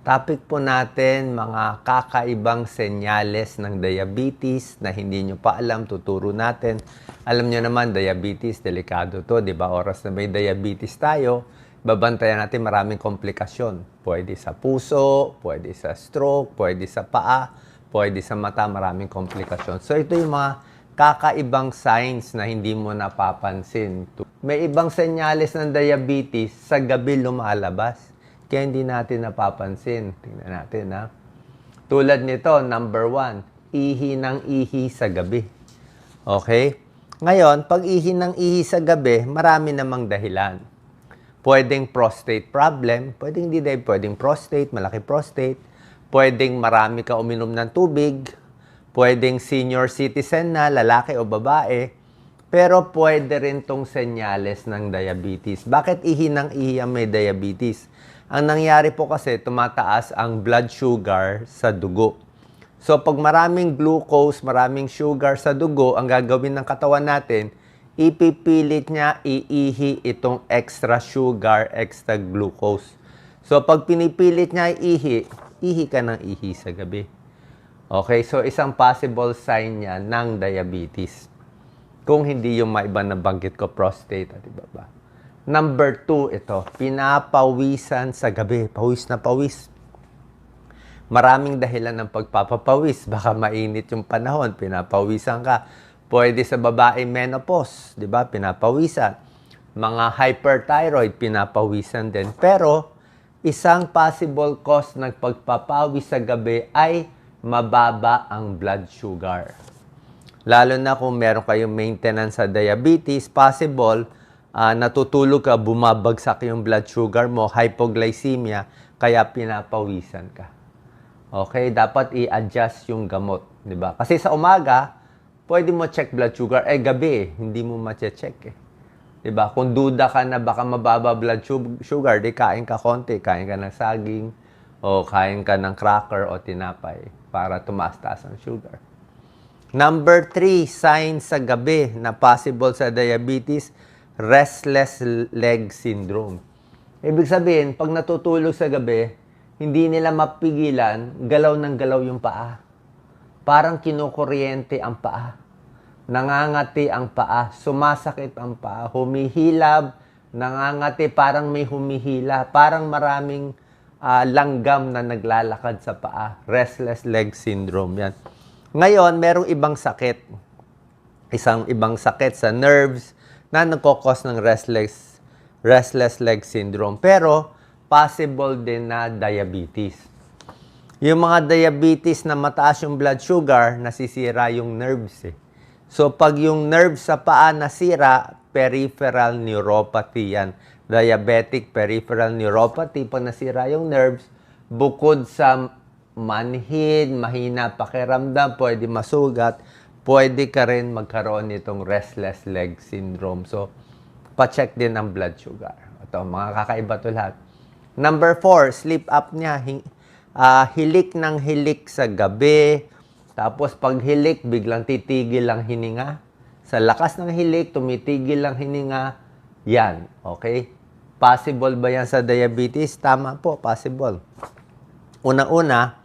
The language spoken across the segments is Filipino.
Topic po natin, mga kakaibang senyales ng diabetes na hindi nyo pa alam, tuturo natin. Alam nyo naman, diabetes, delikado to, di ba? Oras na may diabetes tayo, babantayan natin maraming komplikasyon. Pwede sa puso, pwede sa stroke, pwede sa paa, pwede sa mata, maraming komplikasyon. So ito yung mga kakaibang signs na hindi mo napapansin. May ibang senyales ng diabetes sa gabi lumalabas. Kaya hindi natin napapansin. Tingnan natin, ha. Tulad nito, number 1, ihi ng ihi sa gabi. Okay? Ngayon, pag ihi ng ihi sa gabi, marami namang dahilan. Pwedeng prostate problem, pwedeng hindi dahil, pwedeng prostate, malaki prostate, pwedeng marami ka uminom ng tubig, pwedeng senior citizen na, lalaki o babae, pero pwede rin tong senyales ng diabetes. Bakit ihi ng ihi ang may diabetes? Ang nangyari po kasi, tumataas ang blood sugar sa dugo. So, pag maraming glucose, maraming sugar sa dugo, ang gagawin ng katawan natin, ipipilit niya iihi itong extra sugar, extra glucose. So, pag pinipilit niya ihi ka ng ihi sa gabi. Okay, so isang possible sign niya ng diabetes. Kung hindi yung maiba na banggit ko, prostate, di ba ba? Number 2, ito, pinapawisan sa gabi. Pawis na pawis. Maraming dahilan ng pagpapapawis. Baka mainit yung panahon, pinapawisan ka. Pwede sa babae menopause, di ba? Pinapawisan. Mga hyperthyroid, pinapawisan din. Pero, isang possible cause ng pagpapawis sa gabi ay mababa ang blood sugar. Lalo na kung meron kayong maintenance sa diabetes, possible, natutulog ka, bumabagsak yung blood sugar mo, hypoglycemia, kaya pinapawisan ka. Okay, dapat i-adjust yung gamot, di ba? Kasi sa umaga, pwede mo check blood sugar, gabi, hindi mo ma-check eh. Di ba? Kung duda ka na baka mababa blood sugar, di kain ka konti, kain ka ng saging, o kain ka ng cracker o tinapay para tumaas-taas ang sugar. Number 3, signs sa gabi na possible sa diabetes, restless leg syndrome. Ibig sabihin, pag natutulog sa gabi, hindi nila mapigilan, galaw ng galaw yung paa. Parang kinukuryente ang paa. Nangangati ang paa, sumasakit ang paa, humihilab, nangangati, parang may humihila, parang maraming langgam na naglalakad sa paa. Restless leg syndrome yan. Ngayon, merong ibang sakit. Isang ibang sakit sa nerves na nagkokos ng restless leg syndrome. Pero, possible din na diabetes. Yung mga diabetes na mataas yung blood sugar, nasisira yung nerves eh. So, pag yung nerves sa paa nasira, peripheral neuropathy yan. Diabetic peripheral neuropathy, pag nasira yung nerves, bukod sa manhid, mahina pakiramdam, pwede masugat, pwede ka rin magkaroon nitong restless leg syndrome. So, pa-check din ang blood sugar. Ito, mga kakaiba to lahat. Number 4, sleep apnea. Hilik ng hilik sa gabi. Tapos, pag hilik, biglang titigil ang hininga. Sa lakas ng hilik, tumitigil ang hininga. Yan, okay? Possible ba yan sa diabetes? Tama po, possible. Una-una,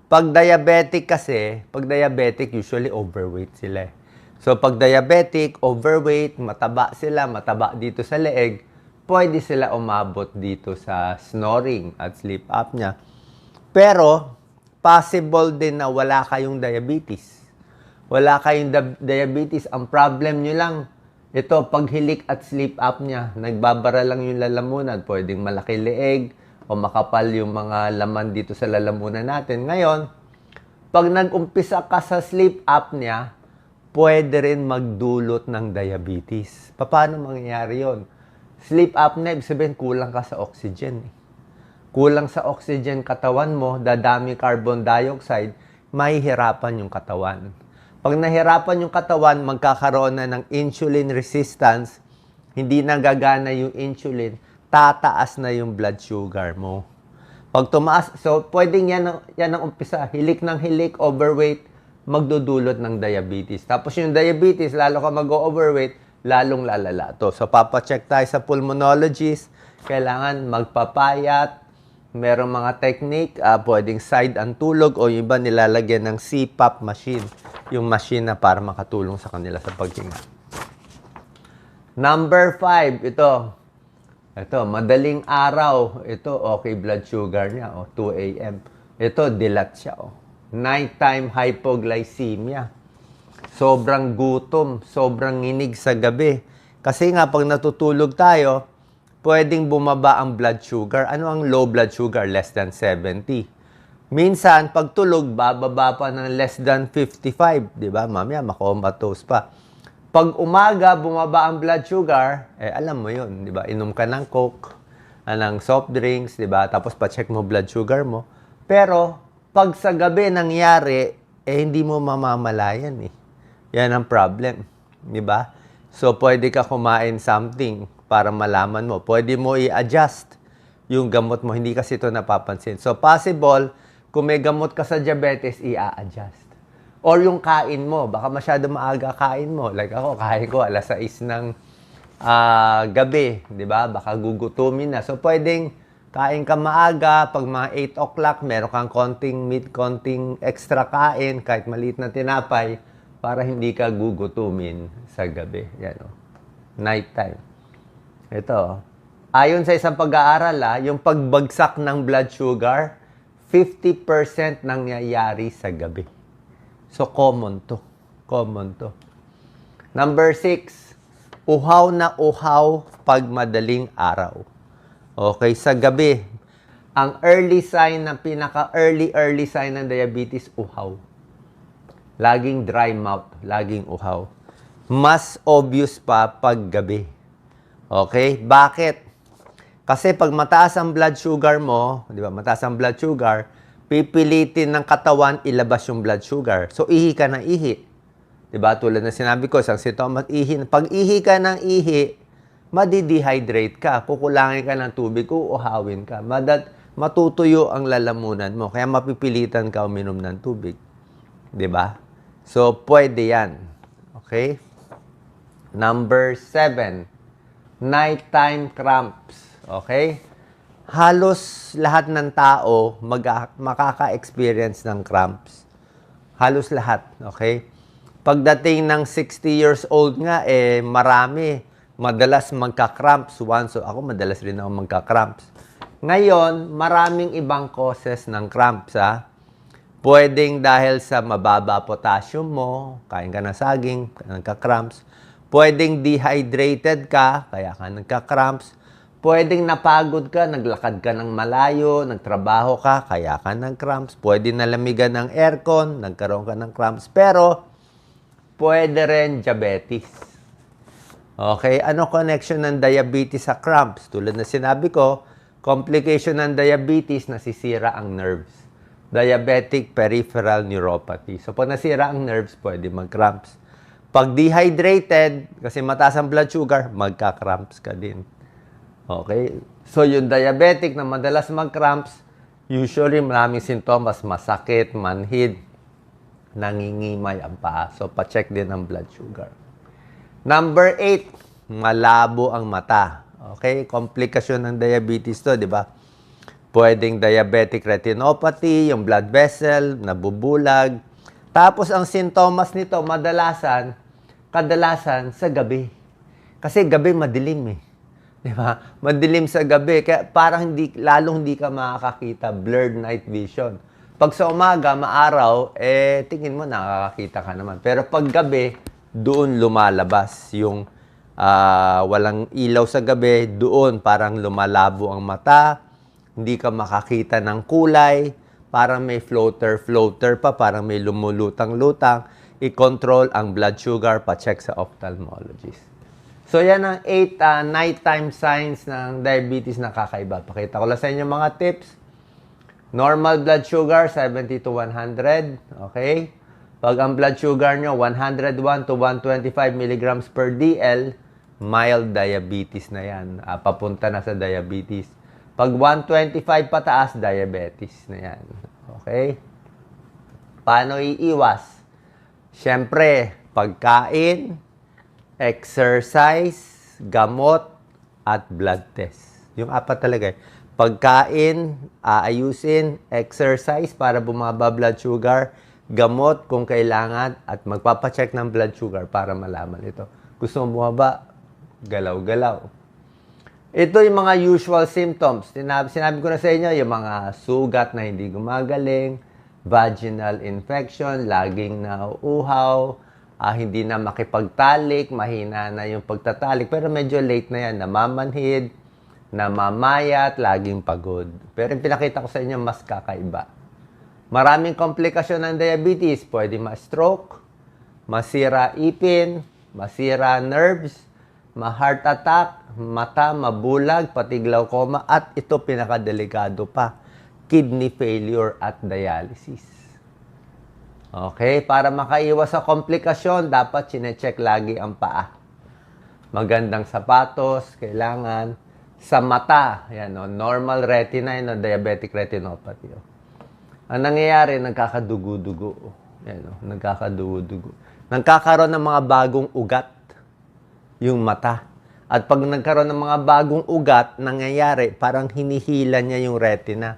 pag diabetic kasi, usually overweight sila. So, pag diabetic, overweight, mataba sila, mataba dito sa leeg, pwede sila umabot dito sa snoring at sleep apnea. Pero, possible din na wala kayong diabetes. Wala kayong diabetes. Ang problem nyo lang, ito, paghilik at sleep apnea, nagbabara lang yung lalamunan. Pwedeng malaki leeg, o makapal yung mga laman dito sa lalamunan natin. Ngayon, pag nag-umpisa ka sa sleep apnea, pwede rin magdulot ng diabetes. Paano mangyayari yon? Sleep apnea, ibig sabihin, kulang ka sa oxygen. Kulang sa oxygen katawan mo, dadami carbon dioxide, mahihirapan yung katawan. Pag nahirapan yung katawan, magkakaroon na ng insulin resistance, hindi nagagana yung insulin, tataas na yung blood sugar mo. Pag tumaas, so pwedeng yan ang umpisa, hilik ng hilik, overweight, magdudulot ng diabetes. Tapos yung diabetes, lalo ka mag-overweight, lalong lalala to. So papacheck tayo sa pulmonologist, kailangan magpapayat, merong mga technique, pwedeng side ang tulog o yung iba nilalagyan ng CPAP machine. Yung machine na para makatulong sa kanila sa paghinga. Number 5, ito. Ito, madaling araw. Ito, okay blood sugar niya. 2 a.m. Ito, dilat siya. Nighttime hypoglycemia. Sobrang gutom, sobrang nginig sa gabi. Kasi nga, pag natutulog tayo, pwedeng bumaba ang blood sugar. Ano ang low blood sugar? Less than 70. Minsan, pag tulog, bababa pa ng less than 55. Diba? Mamaya, makomatose pa. Pag umaga, bumaba ang blood sugar, alam mo yun, di ba? Inom ka ng Coke, ng soft drinks, di ba? Tapos pa-check mo blood sugar mo. Pero, pag sa gabi nangyari, hindi mo mamamalayan eh. Yan ang problem, di ba? So, pwede ka kumain something para malaman mo. Pwede mo i-adjust yung gamot mo. Hindi kasi ito napapansin. So, possible, kung may gamot ka sa diabetes, i-adjust. Or yung kain mo, baka masyado maaga kain mo. Like ako, kain ko alas 6 ng gabi, di ba? Baka gugutumin na. So, pwedeng kain ka maaga, pag mga 8 o'clock, meron kang konting meat, konting extra kain, kahit maliit na tinapay, para hindi ka gugutumin sa gabi. Yan, night time. Ito, ayon sa isang pag-aaral, yung pagbagsak ng blood sugar, 50% nangyayari sa gabi. So, common to. Common to. Number 6, uhaw na uhaw pag madaling araw. Okay, sa gabi, ang early sign na pinaka-early sign ng diabetes, uhaw. Laging dry mouth, laging uhaw. Mas obvious pa pag gabi. Okay, bakit? Kasi pag mataas ang blood sugar mo, di ba, mataas ang blood sugar, pipilitin ng katawan ilabas yung blood sugar. So, ihi ka ng ihi. Diba? Tulad na sinabi ko, isang sintomas, ihi. Pag ihi ka ng ihi, madi-dehydrate ka. Kukulangin ka ng tubig, uuhawin ka. Matutuyo ang lalamunan mo. Kaya mapipilitan ka uminom ng tubig. Diba? So, pwede yan. Okay? Number 7, nighttime cramps. Okay? Halos lahat ng tao makaka-experience ng cramps. Halos lahat, okay? Pagdating ng 60 years old nga, marami. Madalas magka-cramps. So ako madalas rin ako magka-cramps. Ngayon, maraming ibang causes ng cramps, ha? Pwedeng dahil sa mababa potassium mo, kain ka ng saging, nagka-cramps. Pwedeng dehydrated ka, kaya ka nagka-cramps. Pwedeng napagod ka, naglakad ka ng malayo, nagtrabaho ka, kaya ka ng cramps. Pwede nalamigan ng aircon, nagkaroon ka ng cramps. Pero, pwede rin diabetes. Okay, ano connection ng diabetes sa cramps? Tulad na sinabi ko, complication ng diabetes, nasisira ang nerves. Diabetic peripheral neuropathy. So, pag nasira ang nerves, pwede mag-cramps. Pag dehydrated, kasi mataas ang blood sugar, magka-cramps ka din. Okay? So, yung diabetic na madalas mag-cramps, usually maraming sintomas, masakit, manhid, nangingimay ang paa. So, pa-check din ang blood sugar. Number 8, malabo ang mata. Okay? Komplikasyon ng diabetes to, di ba? Pwedeng diabetic retinopathy, yung blood vessel, nabubulag. Tapos, ang sintomas nito, kadalasan sa gabi. Kasi gabi madilim eh. Diba? Madilim sa gabi, kaya parang lalong hindi ka makakakita, blurred night vision. Pag sa umaga, maaraw, tingin mo nakakakita ka naman. Pero pag gabi, doon lumalabas yung walang ilaw sa gabi, doon parang lumalabo ang mata, hindi ka makakita ng kulay, parang may floater pa, parang may lumulutang-lutang, i-control ang blood sugar, pa-check sa ophthalmologist. So, yan ang 8 nighttime signs ng diabetes na kakaiba. Pakita ko lang sa inyo mga tips. Normal blood sugar, 70 to 100. Okay? Pag ang blood sugar nyo, 101 to 125 milligrams per DL, mild diabetes na yan. Papunta na sa diabetes. Pag 125 pataas, diabetes na yan. Okay? Paano iiwas? Siyempre, pagkain, exercise, gamot, at blood test. Yung apat talaga. Pagkain, aayusin, exercise para bumaba blood sugar, gamot kung kailangan, at magpapacheck ng blood sugar para malaman ito. Gusto mo bumaba? Galaw-galaw. Ito yung mga usual symptoms. Sinabi ko na sa inyo, yung mga sugat na hindi gumagaling, vaginal infection, laging nauuhaw, hindi na makipagtalik, mahina na yung pagtatalik, pero medyo late na yan, namamanhid, namamayat, laging pagod. Pero yung pinakita ko sa inyo, mas kakaiba. Maraming komplikasyon ng diabetes. Pwede ma-stroke, masira ipin, masira nerves, ma-heart attack, mata mabulag, pati glaucoma, at ito pinakadelikado pa, kidney failure at dialysis. Okay, para makaiwas sa komplikasyon, dapat chinecheck lagi ang paa. Magandang sapatos, kailangan. Sa mata, yan, normal retina, diabetic retinopathy. Ang nangyayari, nagkakadugo-dugo. Yan, nagkakadugo-dugo. Nagkakaroon ng mga bagong ugat yung mata. At pag nagkaroon ng mga bagong ugat, nangyayari, parang hinihila niya yung retina.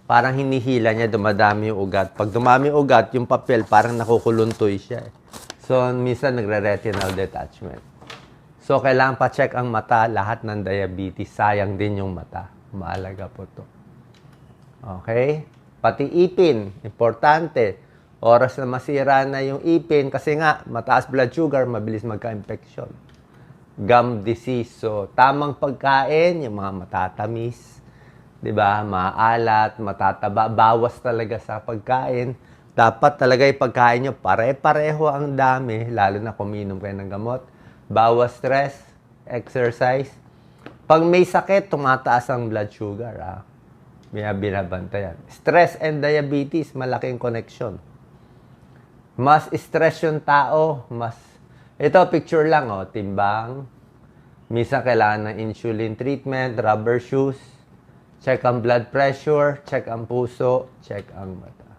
Parang hinihila niya, dumadami yung ugat. Pag dumami yung ugat, yung papel, parang nakukuluntoy siya. So, minsan nagre-retinal detachment. So, kailangan pa-check ang mata, lahat ng diabetes. Sayang din yung mata. Mahalaga po to. Okay? Pati ipin, importante. Oras na masira na yung ipin, kasi nga, mataas blood sugar, mabilis magka-infection. Gum disease. So, tamang pagkain, yung mga matatamis, 'di ba? Maalat, matataba, bawas talaga sa pagkain. Dapat talaga yung pagkain nyo, pare-pareho ang dami, lalo na kuminom kayo ng gamot. Bawas stress, exercise. Pag may sakit, tumataas ang blood sugar. May binabantayan. Stress and diabetes, malaking connection. Mas stress yung tao, mas... Ito, picture lang, timbang. Minsan kailangan ng insulin treatment, rubber shoes. Check ang blood pressure, check ang puso, check ang mata.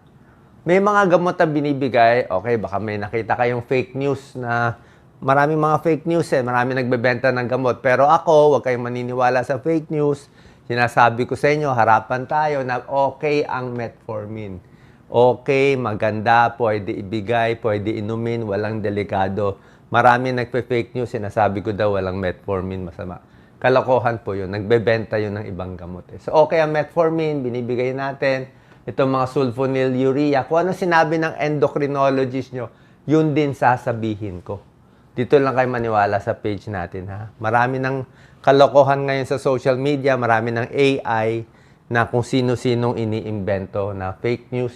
May mga gamot na binibigay, okay, baka may nakita kayong fake news na maraming mga fake news maraming nagbebenta ng gamot. Pero ako, huwag kayong maniniwala sa fake news. Sinasabi ko sa inyo, harapan tayo na okay ang metformin. Okay, maganda, pwede ibigay, pwede inumin, walang delikado. Maraming nagpe-fake news, sinasabi ko daw walang metformin, masama. Kalokohan po yun. Nagbebenta yun ng ibang gamot. So, okay ang metformin, binibigay natin. Itong mga sulfonylurea. Kung ano sinabi ng endocrinologist nyo, yun din sasabihin ko. Dito lang kayo maniwala sa page natin, ha? Marami ng kalokohan ngayon sa social media. Marami ng AI na kung sino-sinong iniimbento na fake news.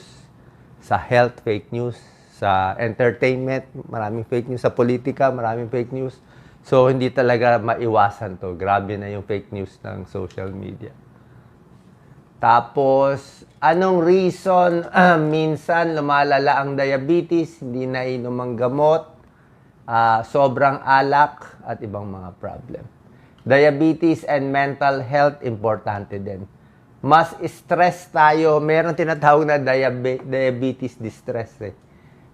Sa health, fake news. Sa entertainment, maraming fake news. Sa politika, maraming fake news. So, hindi talaga maiwasan to. Grabe na yung fake news ng social media. Tapos, anong reason minsan lumalala ang diabetes, hindi na inom ang gamot, sobrang alak, at ibang mga problem. Diabetes and mental health, importante din. Mas stress tayo, meron tinatawag na diabetes distress.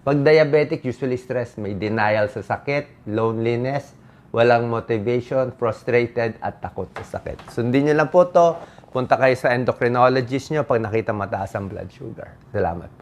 Pag diabetic, usually stress, may denial sa sakit, loneliness, walang motivation, frustrated, at takot sa sakit. Sundin nyo lang po to. Punta kayo sa endocrinologist nyo pag nakita mataas ang blood sugar. Salamat po.